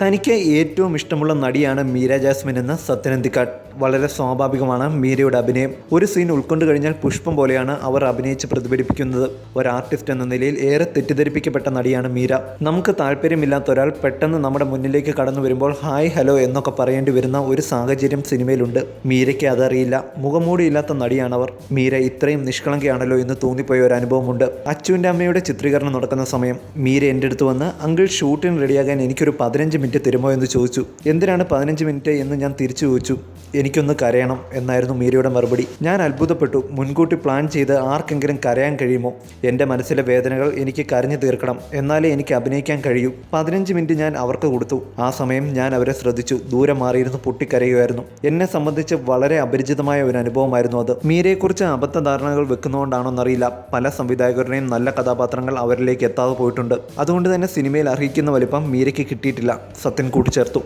തനിക്ക് ഏറ്റവും ഇഷ്ടമുള്ള നടിയാണ് മീര ജാസ്മിൻ എന്ന സത്യൻ അന്തിക്കാട്. വളരെ സ്വാഭാവികമാണ് മീരയുടെ അഭിനയം. ഒരു സീൻ ഉൾക്കൊണ്ടു കഴിഞ്ഞാൽ പുഷ്പം പോലെയാണ് അവർ അഭിനയിച്ച് പ്രതിഫലിപ്പിക്കുന്നത്. ഒരു ആർട്ടിസ്റ്റ് എന്ന നിലയിൽ ഏറെ തെറ്റിദ്ധരിപ്പിക്കപ്പെട്ട നടിയാണ് മീര. നമുക്ക് താല്പര്യമില്ലാത്ത ഒരാൾ പെട്ടെന്ന് നമ്മുടെ മുന്നിലേക്ക് കടന്നു വരുമ്പോൾ ഹായ് ഹലോ എന്നൊക്കെ പറയേണ്ടി വരുന്ന ഒരു സാഹചര്യം സിനിമയിലുണ്ട്. മീരയ്ക്ക് അതറിയില്ല. മുഖംമൂടിയില്ലാത്ത നടിയാണവർ. മീര ഇത്രയും നിഷ്കളങ്കയാണല്ലോ എന്ന് തോന്നിപ്പോയ ഒരു അനുഭവമുണ്ട്. അച്ചുവിൻ്റെ അമ്മയുടെ ചിത്രീകരണം നടക്കുന്ന സമയം മീര എൻ്റെ അടുത്ത് വന്ന് അങ്കിൾ ഷൂട്ടിന് റെഡിയാകാൻ എനിക്കൊരു 15 മിനിറ്റ് തരുമോ എന്ന് ചോദിച്ചു. എന്തിനാണ് 15 മിനിറ്റ് എന്ന് ഞാൻ തിരിച്ചു ചോദിച്ചു. എനിക്കൊന്ന് കരയണം എന്നായിരുന്നു മീരയുടെ മറുപടി. ഞാൻ അത്ഭുതപ്പെട്ടു. മുൻകൂട്ടി പ്ലാൻ ചെയ്ത് ആർക്കെങ്കിലും കരയാൻ കഴിയുമോ? എൻ്റെ മനസ്സിലെ വേദനകൾ എനിക്ക് കരഞ്ഞു തീർക്കണം, എന്നാലേ എനിക്ക് അഭിനയിക്കാൻ കഴിയൂ. 15 മിനിറ്റ് ഞാൻ അവർക്ക് കൊടുത്തു. ആ സമയം ഞാൻ അവരെ ശ്രദ്ധിച്ചു. ദൂരെ മാറിയിരുന്ന് പൊട്ടിക്കരയുമായിരുന്നു. എന്നെ സംബന്ധിച്ച് വളരെ അപരിചിതമായ ഒരു അനുഭവമായിരുന്നു അത്. മീരയെക്കുറിച്ച് അബദ്ധധാരണകൾ വെക്കുന്നതുകൊണ്ടാണോന്നറിയില്ല, പല സംവിധായകരുടെയും നല്ല കഥാപാത്രങ്ങൾ അവരിലേക്ക് എത്താതെ പോയിട്ടുണ്ട്. അതുകൊണ്ട് തന്നെ സിനിമയിൽ അർഹിക്കുന്ന വലിപ്പം മീരയ്ക്ക് കിട്ടിയിട്ടില്ല, സത്യൻ കൂട്ടിച്ചേർത്തു.